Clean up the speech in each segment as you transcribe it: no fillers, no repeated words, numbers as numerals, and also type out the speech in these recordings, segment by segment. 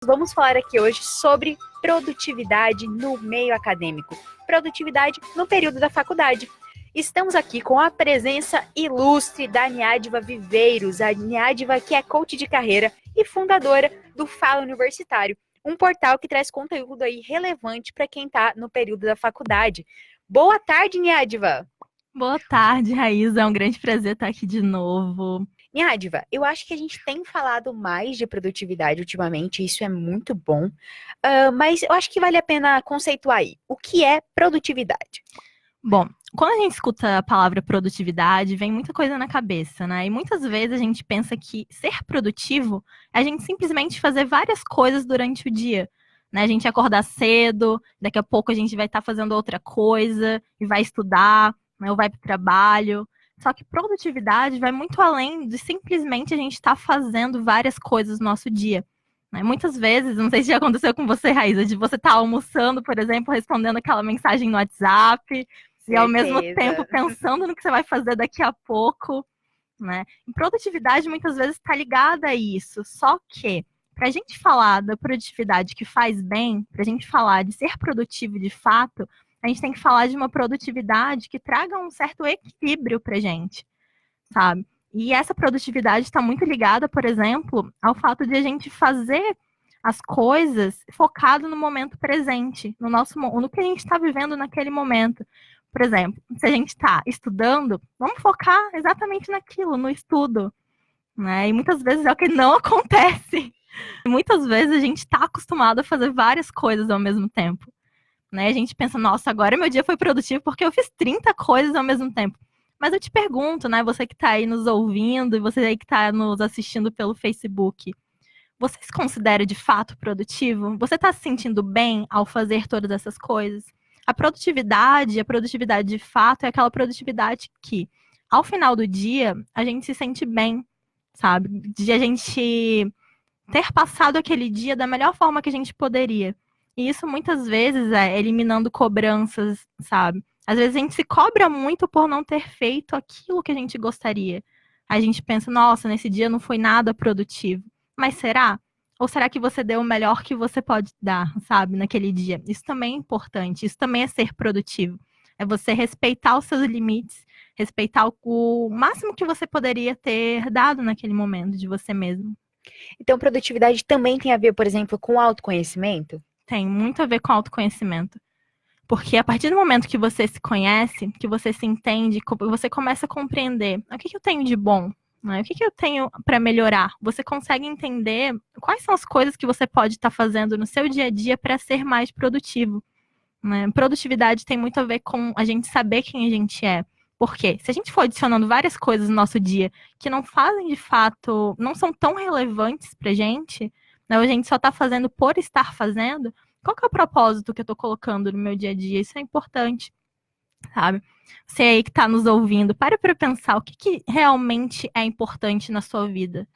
Vamos falar aqui hoje sobre produtividade no meio acadêmico, produtividade no período da faculdade. Estamos aqui com a presença ilustre da Niádva Viveiros, a Niádva que é coach de carreira e fundadora do Fala Universitário, um portal que traz conteúdo aí relevante para quem está no período da faculdade. Boa tarde, Niádva! Boa tarde, Raíza. É um grande prazer estar aqui de novo. Niádva, eu acho que a gente tem falado mais de produtividade ultimamente, isso é muito bom, mas eu acho que vale a pena conceituar aí. O que é produtividade? Bom, quando a gente escuta a palavra produtividade, vem muita coisa na cabeça, né? E muitas vezes a gente pensa que ser produtivo é a gente simplesmente fazer várias coisas durante o dia, né? A gente acordar cedo, daqui a pouco a gente vai estar fazendo outra coisa e vai estudar, né? Ou vai para o trabalho. Só que produtividade vai muito além de simplesmente a gente estar fazendo várias coisas no nosso dia. Né? Muitas vezes, não sei se já aconteceu com você, Raíza, de você estar almoçando, por exemplo, respondendo aquela mensagem no WhatsApp, e ao mesmo tempo pensando no que você vai fazer daqui a pouco, né? E produtividade muitas vezes está ligada a isso. Só que, para a gente falar da produtividade que faz bem, para a gente falar de ser produtivo de fato, a gente tem que falar de uma produtividade que traga um certo equilíbrio para a gente, sabe? E essa produtividade está muito ligada, por exemplo, ao fato de a gente fazer as coisas focado no momento presente, no que a gente está vivendo naquele momento. Por exemplo, se a gente está estudando, vamos focar exatamente naquilo, no estudo, né? E muitas vezes é o que não acontece. Muitas vezes a gente está acostumado a fazer várias coisas ao mesmo tempo, né? A gente pensa, nossa, agora meu dia foi produtivo porque eu fiz 30 coisas ao mesmo tempo. Mas eu te pergunto, né, você que está aí nos ouvindo e você aí que está nos assistindo pelo Facebook, você se considera de fato produtivo? Você está se sentindo bem ao fazer todas essas coisas? A produtividade de fato é aquela produtividade que, ao final do dia, a gente se sente bem, sabe? De a gente ter passado aquele dia da melhor forma que a gente poderia. E isso muitas vezes é eliminando cobranças, sabe? Às vezes a gente se cobra muito por não ter feito aquilo que a gente gostaria. A gente pensa, nossa, nesse dia não foi nada produtivo. Mas será? Ou será que você deu o melhor que você pode dar, sabe, naquele dia? Isso também é importante, isso também é ser produtivo. É você respeitar os seus limites, respeitar o máximo que você poderia ter dado naquele momento de você mesmo. Então, produtividade também tem a ver, por exemplo, com autoconhecimento? Tem muito a ver com autoconhecimento. Porque a partir do momento que você se conhece, que você se entende, você começa a compreender o que eu tenho de bom, né? O que eu tenho para melhorar. Você consegue entender quais são as coisas que você pode estar fazendo no seu dia a dia para ser mais produtivo. Né? Produtividade tem muito a ver com a gente saber quem a gente é. Porque se a gente for adicionando várias coisas no nosso dia que não fazem de fato, não são tão relevantes pra gente, né? A gente só tá fazendo por estar fazendo, qual que é o propósito que eu tô colocando no meu dia a dia? Isso é importante, sabe? Você aí que tá nos ouvindo, para pensar o que realmente é importante na sua vida.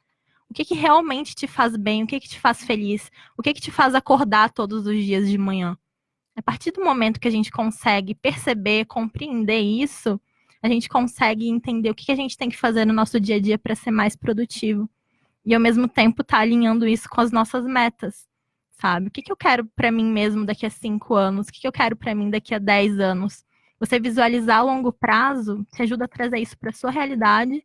O que realmente te faz bem, o que te faz feliz, o que te faz acordar todos os dias de manhã. A partir do momento que a gente consegue perceber, compreender isso, a gente consegue entender o que a gente tem que fazer no nosso dia a dia para ser mais produtivo. E ao mesmo tempo tá alinhando isso com as nossas metas, sabe? O que eu quero para mim mesmo daqui a 5 anos? O que eu quero para mim daqui a 10 anos? Você visualizar a longo prazo te ajuda a trazer isso para sua realidade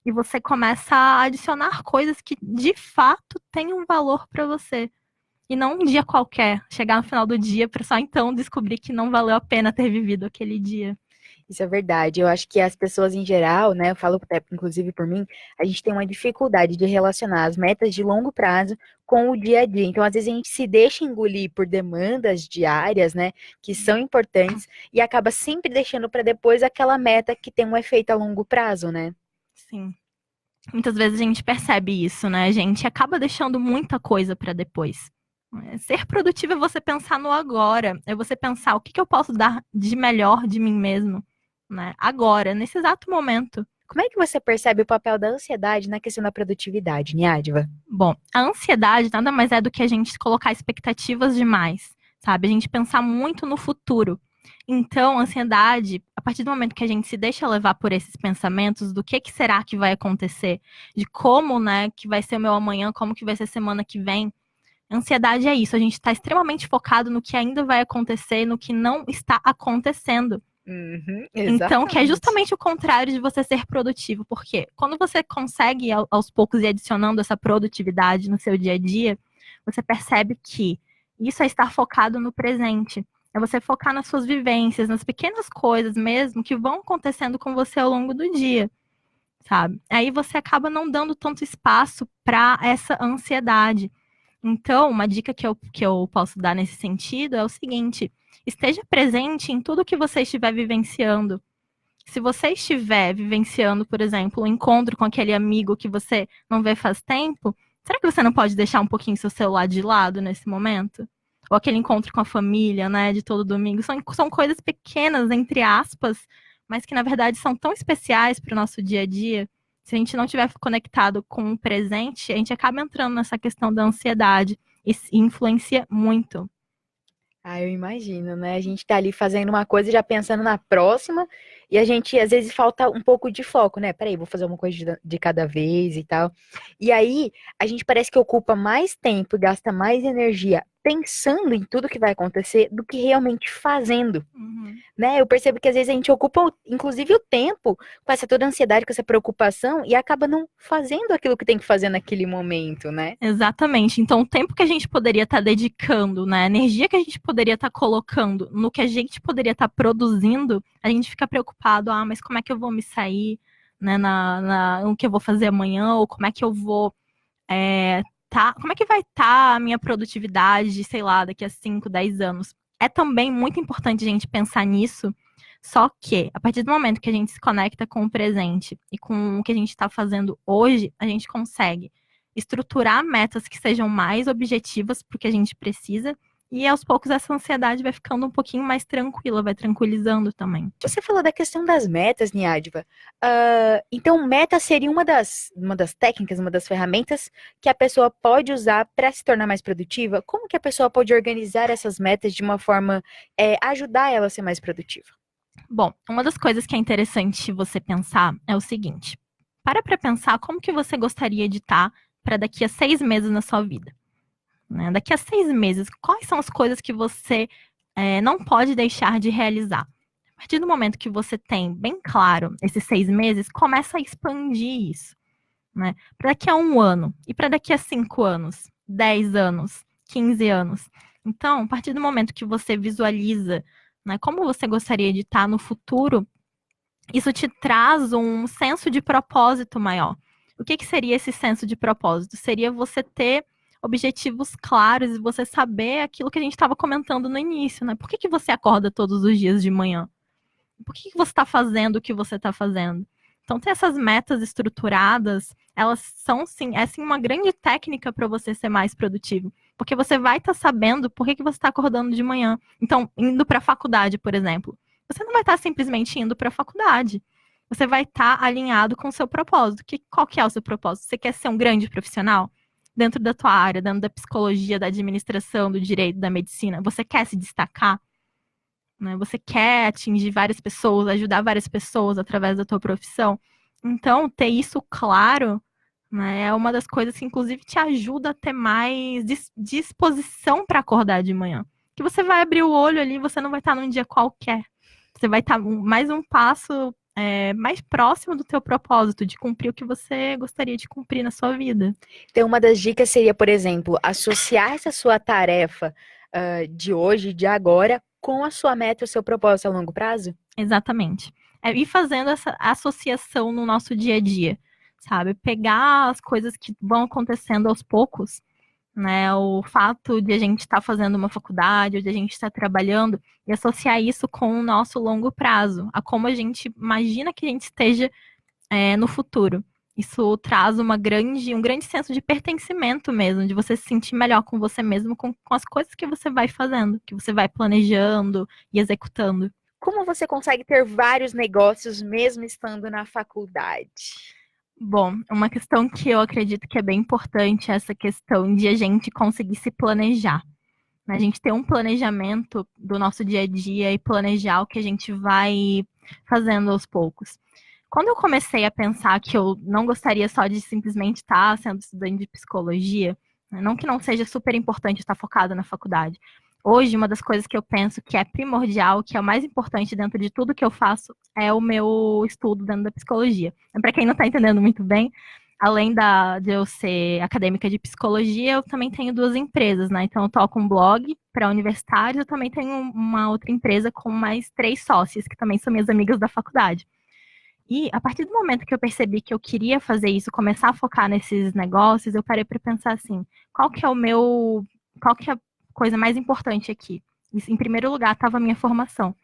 e você começa a adicionar coisas que de fato têm um valor para você. E não um dia qualquer, chegar no final do dia para só então descobrir que não valeu a pena ter vivido aquele dia. Isso é verdade. Eu acho que as pessoas em geral, né, eu falo até inclusive por mim, a gente tem uma dificuldade de relacionar as metas de longo prazo com o dia a dia. Então, às vezes a gente se deixa engolir por demandas diárias, né, que são importantes e acaba sempre deixando para depois aquela meta que tem um efeito a longo prazo, né? Sim. Muitas vezes a gente percebe isso, né? A gente acaba deixando muita coisa para depois. Ser produtivo é você pensar no agora, é você pensar o que eu posso dar de melhor de mim mesmo, né? Agora, nesse exato momento. Como é que você percebe o papel da ansiedade na questão da produtividade, Niádva? Bom, a ansiedade nada mais é do que a gente colocar expectativas demais, sabe? A gente pensar muito no futuro. Então, a ansiedade, a partir do momento que a gente se deixa levar por esses pensamentos do que será que vai acontecer, de como, né, que vai ser o meu amanhã, como que vai ser a semana que vem, Ansiedade é isso, a gente está extremamente focado no que ainda vai acontecer, no que não está acontecendo. Uhum, Então, que é exatamente. justamente o contrário de você ser produtivo. Porque quando você consegue, aos poucos, ir adicionando essa produtividade no seu dia a dia, você percebe que isso é estar focado no presente. É você focar nas suas vivências, nas pequenas coisas mesmo que vão acontecendo com você ao longo do dia, sabe? Aí você acaba não dando tanto espaço para essa ansiedade. Então, uma dica que eu posso dar nesse sentido é o seguinte: esteja presente em tudo que você estiver vivenciando. Se você estiver vivenciando, por exemplo, um encontro com aquele amigo que você não vê faz tempo, será que você não pode deixar um pouquinho seu celular de lado nesse momento? Ou aquele encontro com a família, né, de todo domingo. São coisas pequenas, entre aspas, mas que na verdade são tão especiais para o nosso dia a dia. Se a gente não estiver conectado com o presente, a gente acaba entrando nessa questão da ansiedade. E influencia muito. Ah, eu imagino, né? A gente tá ali fazendo uma coisa e já pensando na próxima, e a gente às vezes falta um pouco de foco, né? Peraí, vou fazer uma coisa de cada vez e tal. E aí, a gente parece que ocupa mais tempo e gasta mais energia pensando em tudo que vai acontecer do que realmente fazendo, Uhum. né? Eu percebo que às vezes a gente ocupa, inclusive, o tempo com essa toda ansiedade, com essa preocupação, e acaba não fazendo aquilo que tem que fazer naquele momento, né? Exatamente. Então, o tempo que a gente poderia estar dedicando, né, a energia que a gente poderia estar colocando no que a gente poderia estar produzindo, a gente fica preocupado, mas como é que eu vou me sair, né, no que eu vou fazer amanhã, ou como é que eu vou, como é que vai estar a minha produtividade, sei lá, daqui a 5, 10 anos. É também muito importante a gente pensar nisso, só que, a partir do momento que a gente se conecta com o presente e com o que a gente está fazendo hoje, a gente consegue estruturar metas que sejam mais objetivas para o que a gente precisa, e aos poucos essa ansiedade vai ficando um pouquinho mais tranquila, vai tranquilizando também. Você falou da questão das metas, Niádva. Então, meta seria uma das técnicas, uma das ferramentas que a pessoa pode usar para se tornar mais produtiva? Como que a pessoa pode organizar essas metas de uma forma ajudar ela a ser mais produtiva? Bom, uma das coisas que é interessante você pensar é o seguinte: para pensar como que você gostaria de estar para daqui a 6 meses na sua vida, né? Daqui a 6 meses, quais são as coisas que você não pode deixar de realizar? A partir do momento que você tem bem claro esses 6 meses, começa a expandir isso, né? Para daqui a 1 ano e para daqui a 5 anos, 10 anos, 15 anos. Então, a partir do momento que você visualiza, né, como você gostaria de estar no futuro, isso te traz um senso de propósito maior. O que seria esse senso de propósito? Seria você ter objetivos claros e você saber aquilo que a gente estava comentando no início, né? Por que você acorda todos os dias de manhã? Por que você está fazendo o que você está fazendo? Então, ter essas metas estruturadas, elas são sim, é sim uma grande técnica para você ser mais produtivo. Porque você vai estar sabendo por que você está acordando de manhã. Então, indo para a faculdade, por exemplo, você não vai estar simplesmente indo para a faculdade. Você vai estar alinhado com o seu propósito. Qual que é o seu propósito? Você quer ser um grande profissional? Dentro da tua área, dentro da psicologia, da administração, do direito, da medicina, você quer se destacar? Né? Você quer atingir várias pessoas, ajudar várias pessoas através da tua profissão. Então, ter isso claro, né, é uma das coisas que, inclusive, te ajuda a ter mais disposição para acordar de manhã. Que você vai abrir o olho ali, você não vai estar num dia qualquer. Você vai estar mais um passo mais próximo do teu propósito, de cumprir o que você gostaria de cumprir na sua vida. Então, uma das dicas seria, por exemplo, associar essa sua tarefa de hoje, de agora, com a sua meta e o seu propósito a longo prazo? Exatamente. Ir fazendo essa associação no nosso dia a dia, sabe? Pegar as coisas que vão acontecendo aos poucos, né? O fato de a gente estar fazendo uma faculdade, ou de a gente estar trabalhando, e associar isso com o nosso longo prazo, a como a gente imagina que a gente esteja no futuro. Isso traz um grande senso de pertencimento mesmo, de você se sentir melhor com você mesmo, com as coisas que você vai fazendo, que você vai planejando e executando. Como você consegue ter vários negócios mesmo estando na faculdade? Bom, uma questão que eu acredito que é bem importante é essa questão de a gente conseguir se planejar. A gente ter um planejamento do nosso dia a dia e planejar o que a gente vai fazendo aos poucos. Quando eu comecei a pensar que eu não gostaria só de simplesmente estar sendo estudante de psicologia, Não que não seja super importante estar focado na faculdade. Hoje, uma das coisas que eu penso que é primordial, que é o mais importante dentro de tudo que eu faço, é o meu estudo dentro da psicologia. Para quem não está entendendo muito bem, além de eu ser acadêmica de psicologia, eu também tenho 2 empresas, né? Então, eu toco um blog para universitários, eu também tenho uma outra empresa com mais 3 sócios, que também são minhas amigas da faculdade. E a partir do momento que eu percebi que eu queria fazer isso, começar a focar nesses negócios, eu parei para pensar assim, qual que é a coisa mais importante aqui? Em primeiro lugar estava a minha formação.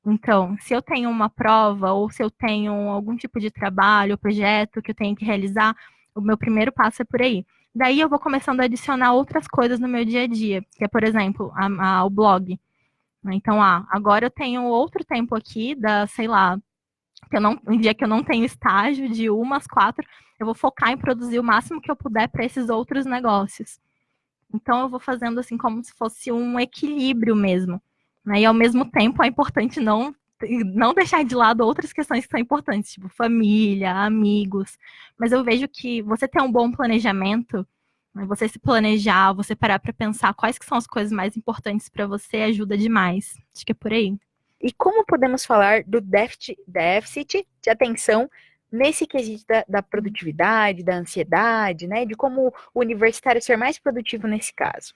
Então, se eu tenho uma prova ou se eu tenho algum tipo de trabalho ou projeto que eu tenho que realizar, o meu primeiro passo é por aí. Daí eu vou começando a adicionar outras coisas no meu dia a dia, que é, por exemplo, o blog. Então, agora eu tenho outro tempo aqui sei lá, um dia que eu não tenho estágio, de 1 às 4, eu vou focar em produzir o máximo que eu puder para esses outros negócios. Então, eu vou fazendo assim como se fosse um equilíbrio mesmo. Né? E, ao mesmo tempo, é importante não deixar de lado outras questões que são importantes, tipo família, amigos. Mas eu vejo que você ter um bom planejamento, né? Você se planejar, você parar para pensar quais que são as coisas mais importantes para você, ajuda demais. Acho que é por aí. E como podemos falar do déficit de atenção nesse quesito da produtividade, da ansiedade, né? De como o universitário ser mais produtivo nesse caso?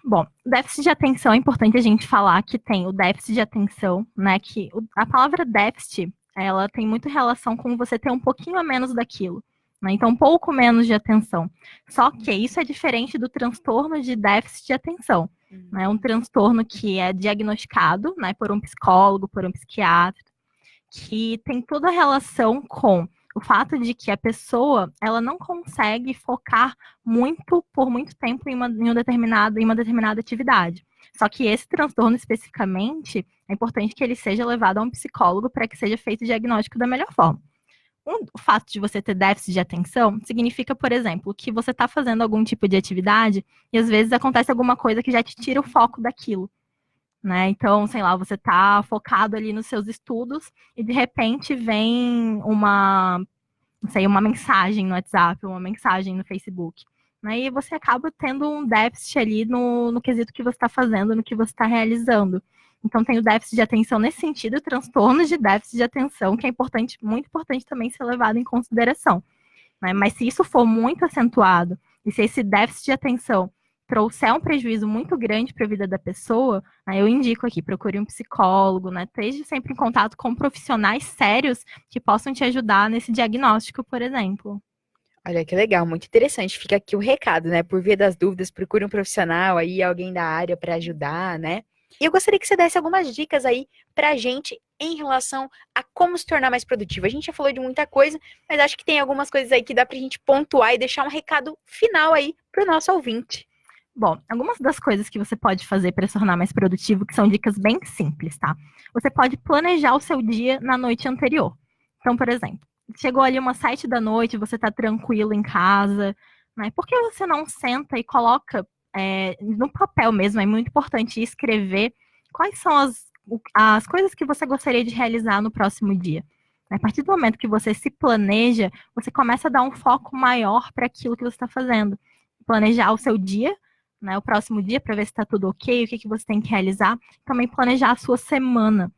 Bom, déficit de atenção é importante a gente falar que tem o déficit de atenção, né? Que a palavra déficit, ela tem muito relação com você ter um pouquinho a menos daquilo, né? Então, um pouco menos de atenção. Só que isso é diferente do transtorno de déficit de atenção, né? Um transtorno que é diagnosticado, né, por um psicólogo, por um psiquiatra, que tem toda a relação com o fato de que a pessoa ela não consegue focar por muito tempo em uma determinada atividade. Só que esse transtorno especificamente é importante que ele seja levado a um psicólogo para que seja feito o diagnóstico da melhor forma. O fato de você ter déficit de atenção significa, por exemplo, que você está fazendo algum tipo de atividade e às vezes acontece alguma coisa que já te tira o foco daquilo. Né? Então, sei lá, você está focado ali nos seus estudos e de repente vem uma mensagem no WhatsApp, uma mensagem no Facebook. Né? E você acaba tendo um déficit ali no quesito que você está fazendo, no que você está realizando. Então, tem o déficit de atenção nesse sentido, transtornos de déficit de atenção, que é importante, muito importante também ser levado em consideração. Né? Mas se isso for muito acentuado, e se esse déficit de atenção trouxer um prejuízo muito grande para a vida da pessoa, né, eu indico aqui, procure um psicólogo, né? Esteja sempre em contato com profissionais sérios que possam te ajudar nesse diagnóstico, por exemplo. Olha que legal, muito interessante. Fica aqui o recado, né? Por via das dúvidas, procure um profissional aí, alguém da área para ajudar, né? E eu gostaria que você desse algumas dicas aí pra gente em relação a como se tornar mais produtivo. A gente já falou de muita coisa, mas acho que tem algumas coisas aí que dá pra gente pontuar e deixar um recado final aí pro nosso ouvinte. Bom, algumas das coisas que você pode fazer para se tornar mais produtivo, que são dicas bem simples, tá? Você pode planejar o seu dia na noite anterior. Então, por exemplo, chegou ali umas 7 da noite, você está tranquilo em casa, né? Por que você não senta e coloca no papel mesmo? É muito importante escrever quais são as coisas que você gostaria de realizar no próximo dia. A partir do momento que você se planeja, você começa a dar um foco maior para aquilo que você está fazendo. Planejar o seu dia, né, o próximo dia, para ver se está tudo ok, o que você tem que realizar. Também planejar a sua semana.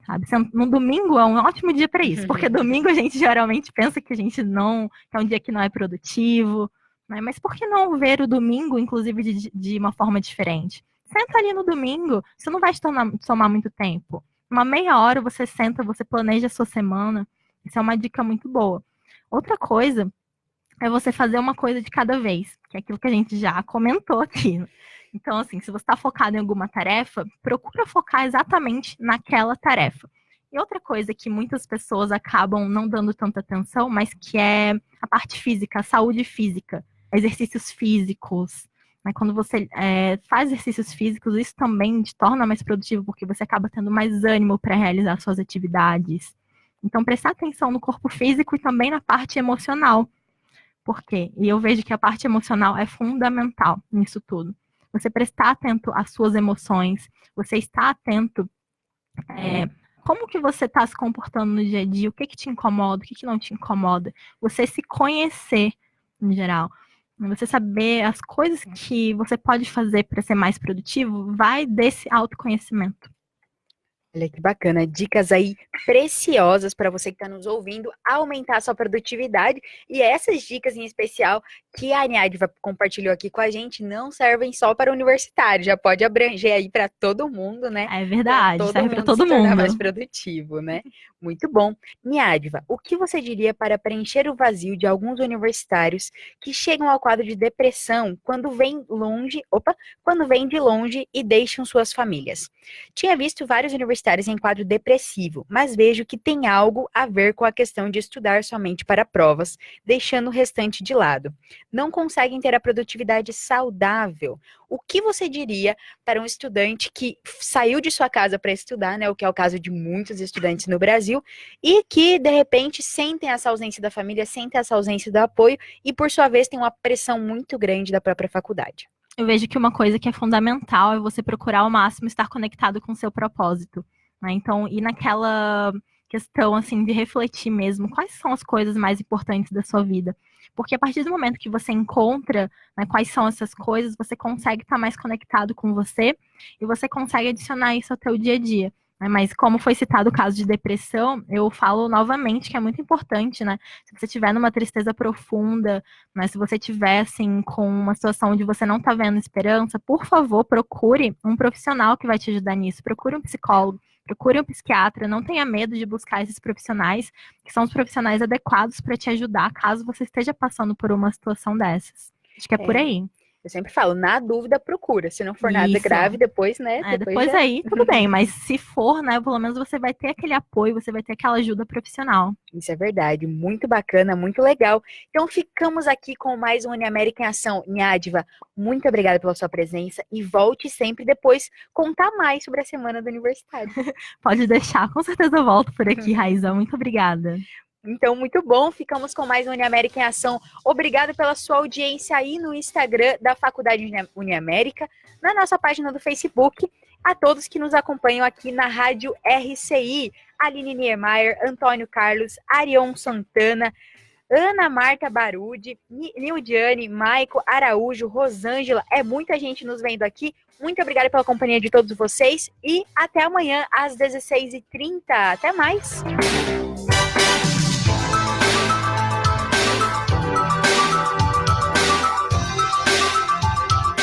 Sabe? No domingo é um ótimo dia para isso, porque domingo a gente geralmente pensa que que é um dia que não é produtivo, né? Mas por que não ver o domingo, inclusive, de uma forma diferente? Senta ali no domingo, isso não vai te tomar muito tempo. Uma meia hora você senta, você planeja a sua semana. Isso é uma dica muito boa. Outra coisa é você fazer uma coisa de cada vez, que é aquilo que a gente já comentou aqui. Então, assim, se você está focado em alguma tarefa, procura focar exatamente naquela tarefa. E outra coisa que muitas pessoas acabam não dando tanta atenção, mas que é a parte física, a saúde física, exercícios físicos. Né? Quando você faz exercícios físicos, isso também te torna mais produtivo, porque você acaba tendo mais ânimo para realizar suas atividades. Então, prestar atenção no corpo físico e também na parte emocional. Por quê? E eu vejo que a parte emocional é fundamental nisso tudo. Você prestar atento às suas emoções, você estar atento como que você está se comportando no dia a dia, o que te incomoda, o que não te incomoda. Você se conhecer, em geral. Você saber as coisas que você pode fazer para ser mais produtivo, vai desse autoconhecimento. Olha que bacana, dicas aí preciosas para você que está nos ouvindo aumentar a sua produtividade. E essas dicas em especial que a Aniadva compartilhou aqui com a gente não servem só para universitário, já pode abranger aí para todo mundo, né? É verdade, serve para todo se tornar mundo. mais produtivo, né? Muito bom. Aniadva, o que você diria para preencher o vazio de alguns universitários que chegam ao quadro de depressão quando vêm de longe e deixam suas famílias? Tinha visto vários universitários em quadro depressivo, mas vejo que tem algo a ver com a questão de estudar somente para provas, deixando o restante de lado. Não conseguem ter a produtividade saudável. O que você diria para um estudante que saiu de sua casa para estudar, né, o que é o caso de muitos estudantes no Brasil, e que, de repente, sentem essa ausência da família, sentem essa ausência do apoio e, por sua vez, tem uma pressão muito grande da própria faculdade? Eu vejo que uma coisa que é fundamental é você procurar ao máximo estar conectado com o seu propósito, né? Então, ir naquela questão, assim, de refletir mesmo quais são as coisas mais importantes da sua vida. Porque a partir do momento que você encontra, né, quais são essas coisas, você consegue estar mais conectado com você e você consegue adicionar isso ao teu dia a dia. Mas como foi citado o caso de depressão, eu falo novamente que é muito importante, né? Se você estiver numa tristeza profunda, né? Se você estiver, assim, com uma situação onde você não está vendo esperança, por favor, procure um profissional que vai te ajudar nisso. Procure um psicólogo, procure um psiquiatra. Não tenha medo de buscar esses profissionais, que são os profissionais adequados para te ajudar, caso você esteja passando por uma situação dessas. Acho que é por aí. Eu sempre falo, na dúvida, procura. Se não for nada grave, depois, né? Depois aí, tudo bem. Mas se for, né, pelo menos você vai ter aquele apoio, você vai ter aquela ajuda profissional. Isso é verdade. Muito bacana, muito legal. Então, ficamos aqui com mais um Uniamérica em Ação. Aniadva, muito obrigada pela sua presença e volte sempre depois contar mais sobre a Semana do Universitário. Pode deixar, com certeza eu volto por aqui, Raíza. Muito obrigada. Então, muito bom. Ficamos com mais um Uniamérica em Ação. Obrigada pela sua audiência aí no Instagram da Faculdade Uniamérica, na nossa página do Facebook. A todos que nos acompanham aqui na Rádio RCI. Aline Niemeyer, Antônio Carlos, Arion Santana, Ana Marta Barudi, Nildiane, Maico Araújo, Rosângela. É muita gente nos vendo aqui. Muito obrigada pela companhia de todos vocês. E até amanhã, às 16h30. Até mais!